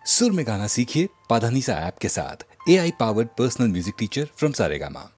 सुर में गाना सीखिए पाधानीसा ऐप के साथ। AI powered personal music teacher from Saregama.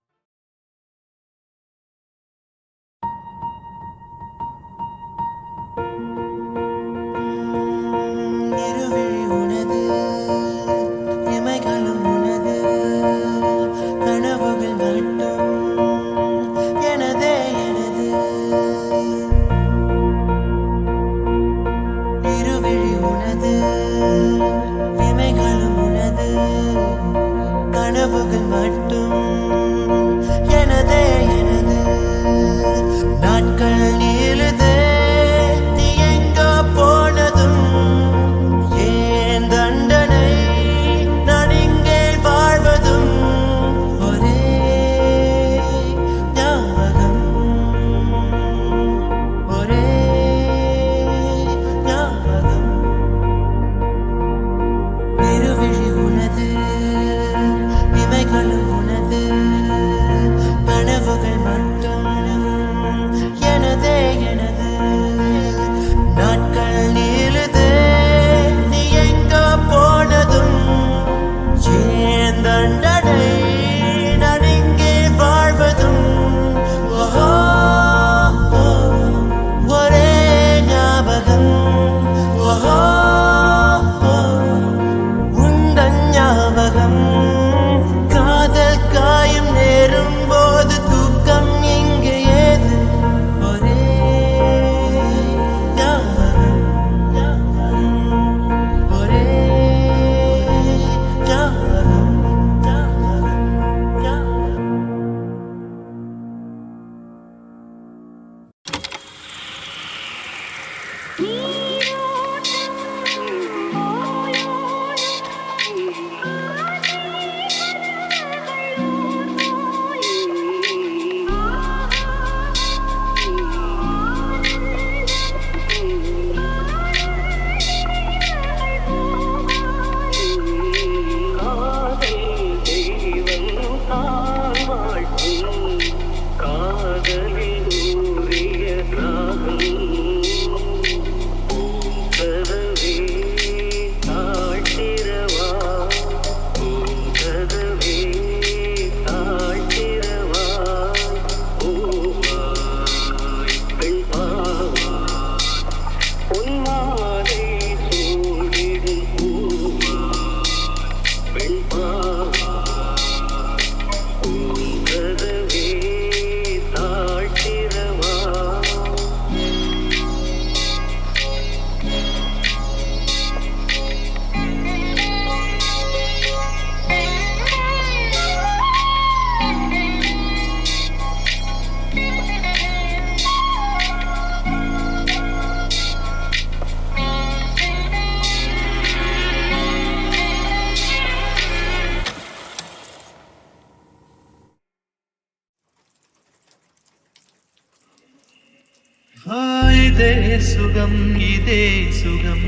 இதே சுகம்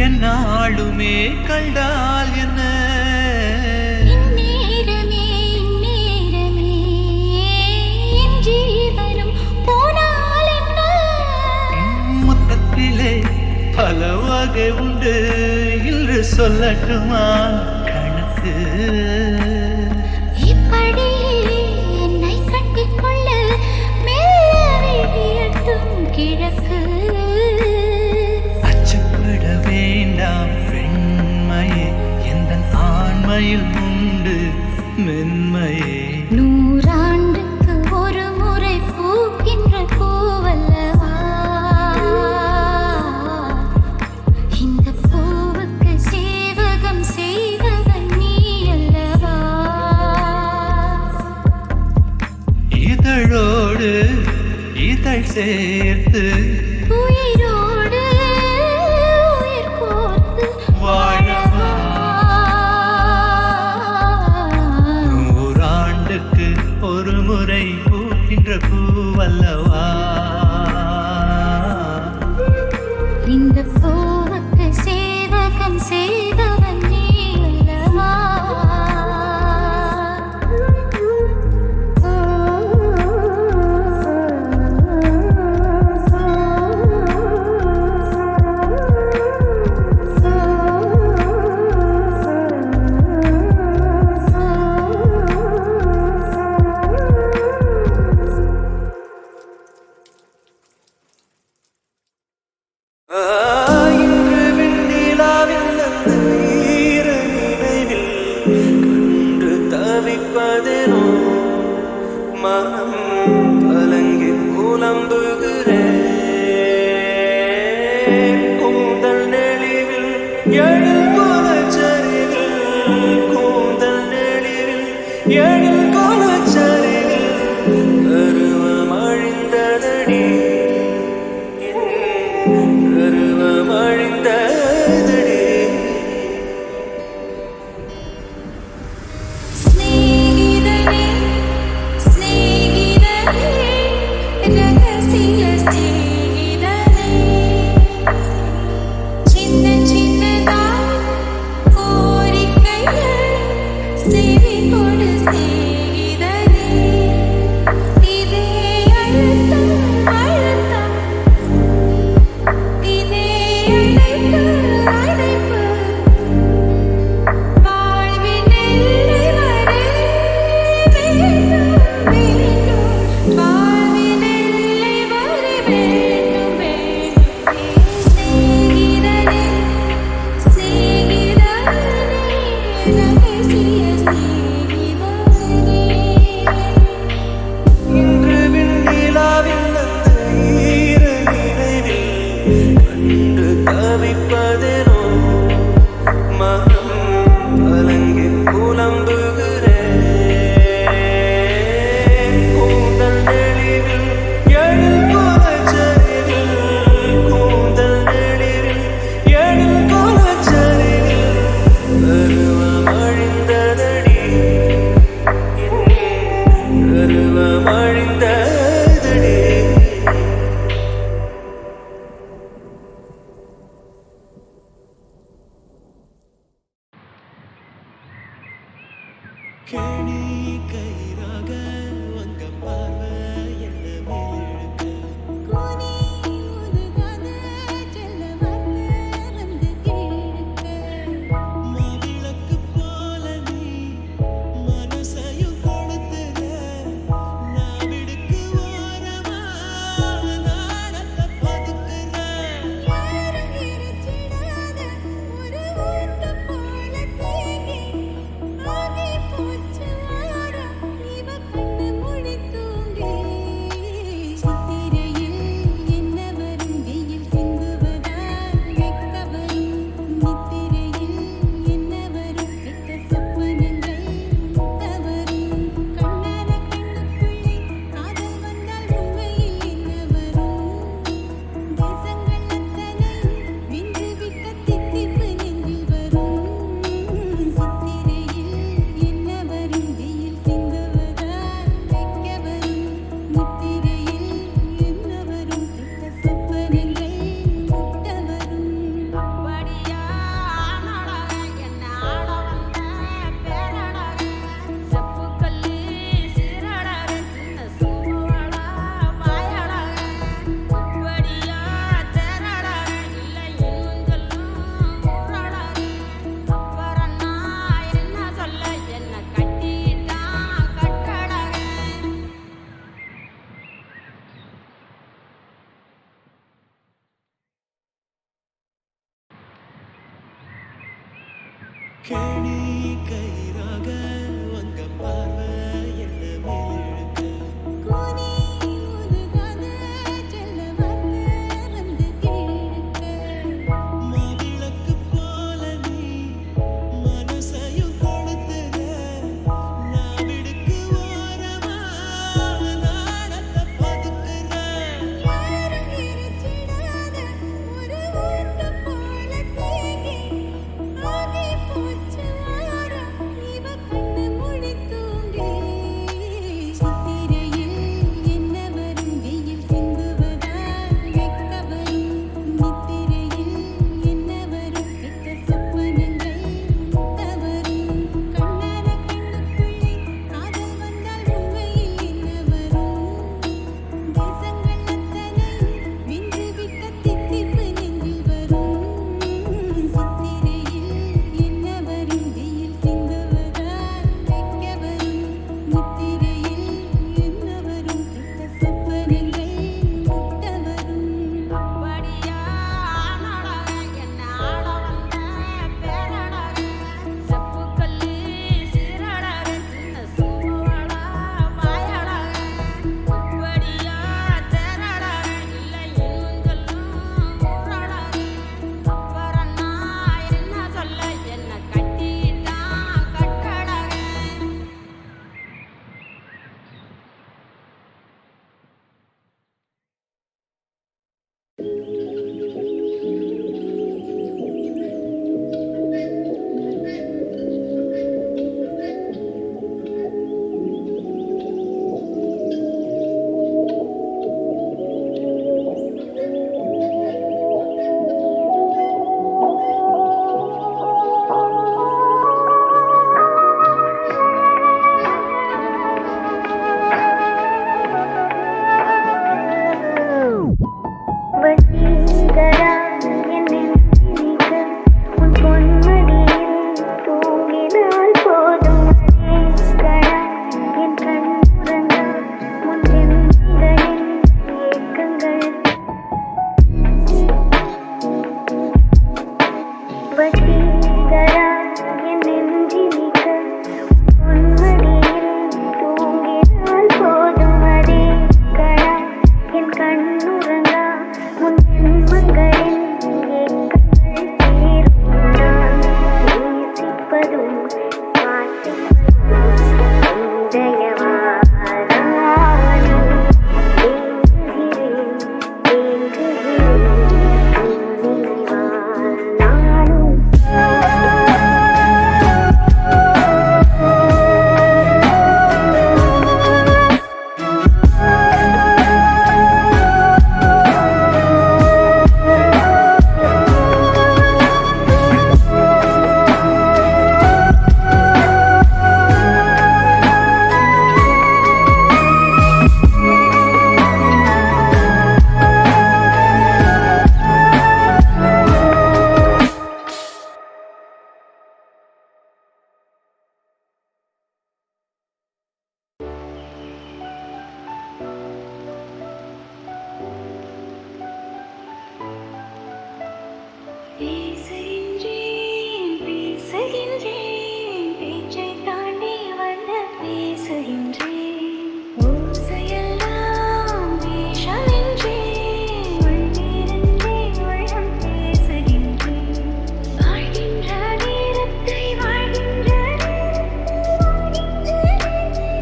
என்னாலுமே கண்டால் என்ன மொத்தத்திலே பல வகை உண்டு என்று சொல்லட்டுமா கணக்கு கிழக்கு அச்சப்பட வேண்டாம் பெண்மையே எந்த ஆண்மையில் உண்டு மென்மையே நூறாண்டுக்கு ஒரு முறை பூக்கின்ற பூவல்லவா இந்த பூவுக்கு சேவகம் செய்தவன் நீ அல்லவா இதழோடு இதழ் சேர்த்து உயிரோடு உயிர் கோர்த்து வாழவா நூறாண்டுக்கு ஒரு முறை பூக்கின்ற பூவல்லவா இந்த பூவுக்கு சேவகம் செய்தவன் நீ அல்லவா Oh தவிப்பதேனோ மனம் கலங்கி புலம்புகிறேன் கூந்தல் நெளிவில் எழில் கோலச்சரிவில் கூந்தல் நெளிவில் எழில் கோலச்சரிவில் கருவம் அழிந்ததடி கருவம் அழிந்ததடி സ്നേഹിതനേ സ്നേഹിതനേ രഹസ്യ സ്നേഹിതനേ ചിന്ന ചിന്നതായി കോരിക്കൈകൾ സെവി കൊട് സ്നേഹിതനേ ഇതേ അഴുത്തം അഴുത്തം ഇതേ അழைப்பு அழைப்பு வாழ்வின் எல்லை வரை வேண்டும் வேண்டும் வாழ்வின் எல்லை வரை வேண்டும் வேண்டும் சிநேகிதனே சிநேகிதனே ரகசிய சிநேகிதனே இன்று விண்ணிலாவில் அந்த ஈர நினைவில் கண்டு தவிப்பதேனோ மனம் கலங்கி புலம்புகிறேன் கூந்தல் நெளிவில் எழில் கோலச்சரிவில் கூந்தல் நெளிவில் எழில் கோலச்சரிவில் கருவம் அழிந்ததடி கருவம் அழிந்ததடி கேணி கயிறாக வங்க பார்வை என்ன மேலிழுக்க கோனி முதுகாத செல்ல வந்து கேட்க மாவிளக்கு போல நீ மனசையும் கொடுத்துற நான் விடுக்கு ஓரமா நாணத்தை பதுக்குறேன் யாரும் எரிச்சிடாத ஒரு ஊட்டம் போல தேங்கி ஆகி போச்சு வாரம் இவ கண்ணு மொழி தூங்கி சித்திரையில் என்ன வரும் வெயில் சிந்துவதால் வெக்க வரும் நித்திரையில் என்ன வரும் கெட்ட சொப்பனங்கள் முட்ட வரும் கண்ணான கண்ணுக்குள்ளே காதல் வந்தால் உண்மையில் என்ன வரும் தேசங்கள் அத்தனை வென்று விட்ட தித்திப்பு நெஞ்சில் வரும் சித்திரையில் என்ன வரும் வெயில் சிந்துவதால் வெக்க வரும் நித்திரையில் என்ன வரும் கெட்ட சொப்பனங்கள் முட்ட வரும் அப்படியா ஆனடக என்ன ஆட வந்த பேரடக செப்புக்கல்லி சீரடக சின்ன சும்மாவள வாயடக இப்படியா தேரடக இல்லை இன்னும் சொல்லும் ஊரடக அப்புறம் நான் என்ன சொல்ல என்ன கட்டிட்டான் கட்டடக கேணி கயிறாக வங்க பார்வை என்ன மேலிழுக்க கோனி முதுகாத செல்ல வந்து கேட்க மாவிளக்கு போல நீ மனசையும் கொடுத்துற நான் விடுக்கு ஓரமா நாணத்தை பதுக்குறேன் யாரும் எரிச்சிடாத ஒரு ஊட்டம் போல தேங்கி ஆகி போச்சு வாரம் இவ கண்ணு மொழி தூங்கி வசீகரா என் நெஞ்சினிக்க பொன்மடியில் தூங்கினால் போதும் அதே கடா என் கண்ணுறங்கா முன் ஜென்மங்களின் ஏக்கங்கள் தீரும் நான் நேசிப்பதும் வாசிப்பதும் இதயவானாலும் ஏங்குகிறேன் நினைவால் நானும் பேசுகின்றேன் பேசுகின்றேன் பேச்சை தாண்டி வந்து பேசுகின்றேன் ஓசையெல்லாம் வேஷமின்றே உள்ளிருந்தே உள்ளம் பேசுகின்றேன் வாழ்கின்ற நேரத்தை வாழ்கின்ற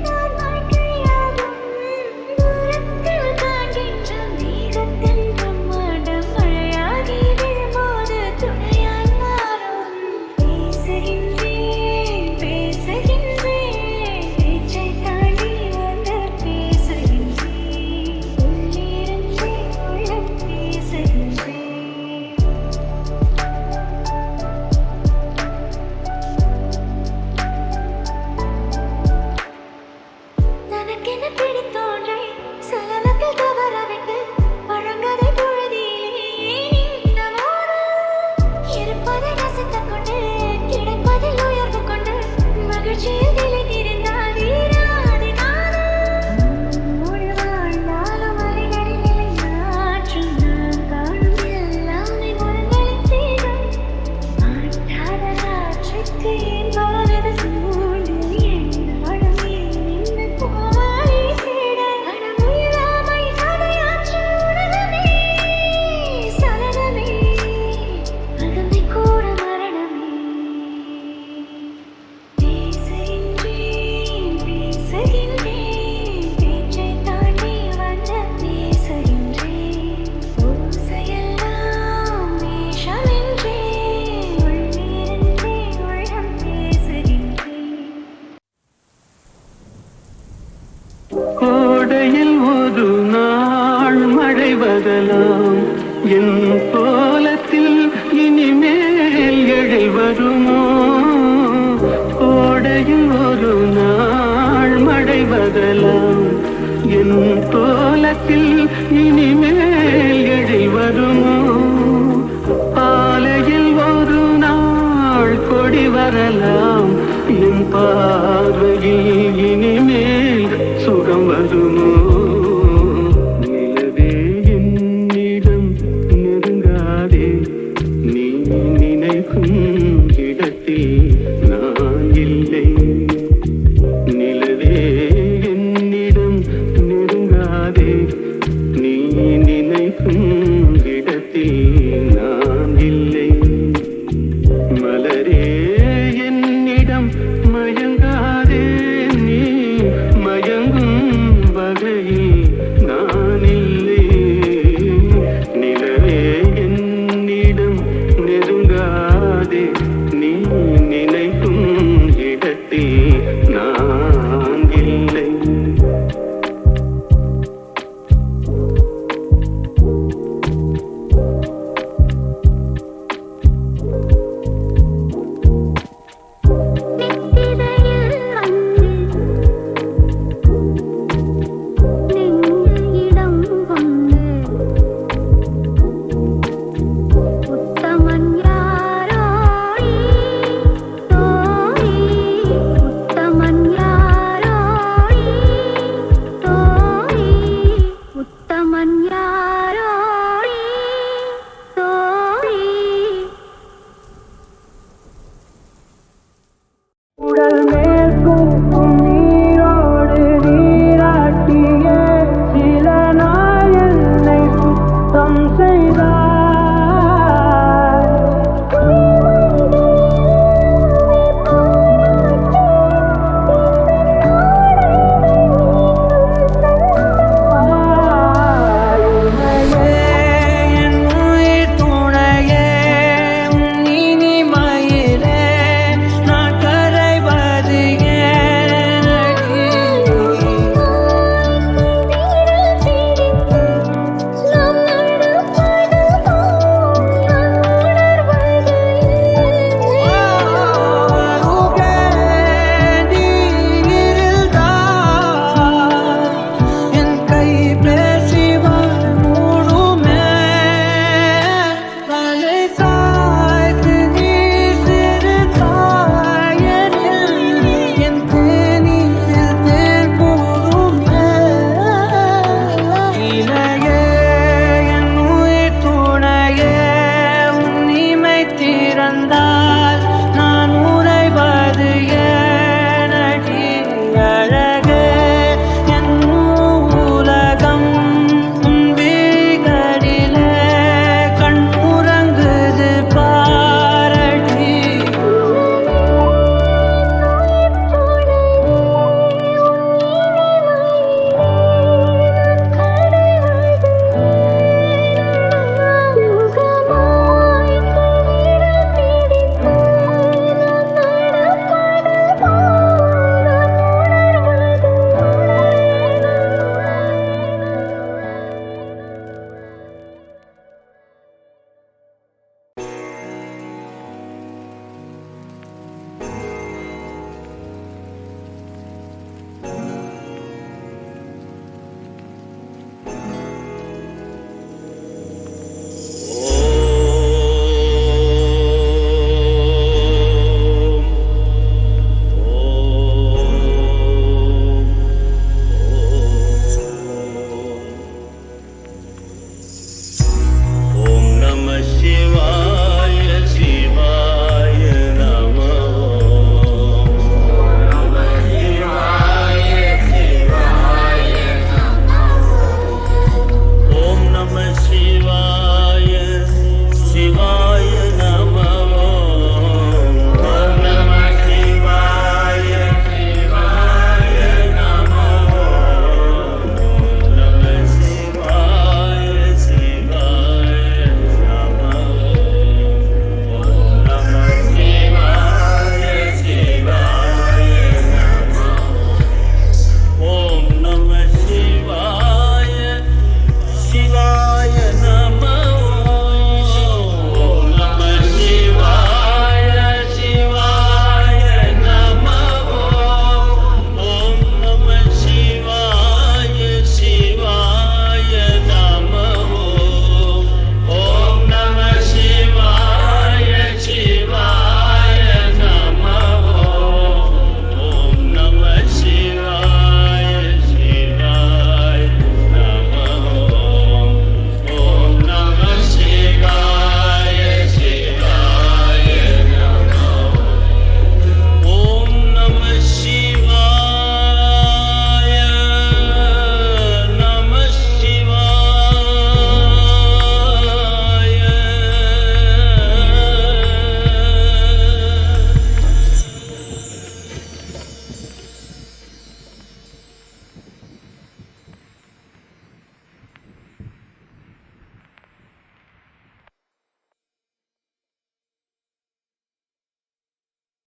நான் வாழ்க்கையாகும் தூரத்தில் காண்கின்ற மேகத்தின் பிரம்மாண்டம் மழையாகி விழும்போது துணையாய் மாறும் பேசுகின்றேன் பேசுகின்றேன் பேச்சை தாண்டி வந்து பேசுகின்றேன் உள்ளிருந்தே உள்ளம் பேசுகின்றேன் தனக்கென பிடித்தோன்றை சலனத்தில் தவறவிட்டு பழங்கதை பொழுதிலே நின்றமோடு இருப்பதை ரசித்துக் கொண்டு கிடைப்பதில் உயர்வு கொண்டு மகிழ்ச்சியில் நிலைத்திருந்தால் ஈராது நானும் முழு வாழ்ந்தாலும் அலைகளில் நிலையாற்றும் நான் காணும் எல்லாமே முருகலின் சீதம் மாட்டாத காற்றுக்கு என் பாதது சூழ்ந்து என்னாலும் நின்று போவாய் சீட அடமுயலாமை சதையாற்று உடலமே சலனமே அகமை கூட மரணமே பேசுகின்றேன் பேசுகின்றேன் பேச்சை தாண்டி வந்து பேசுகின்றேன் ஓசையெல்லாம் வேஷமின்றே உள்ளிருந்தே உள்ளம் பேசுகின்றேன் கோடையில் ஒரு நாள் மழை வரலாம் என் கோலத்தில் இனிமேல் எழில் வருமோ கோடையில் ஒரு நாள் மழை வரலாம் என் கோலத்தில் இனிமேல் எழில் வருமோ பாலையில் ஒரு நாள் கொடி வரலாம் என் பார்வையில் இனிமேல் சுகம் வருமோ நிலவே என்னிடம் நெருங்காதே நீ நினைக்கும் இடத்தில்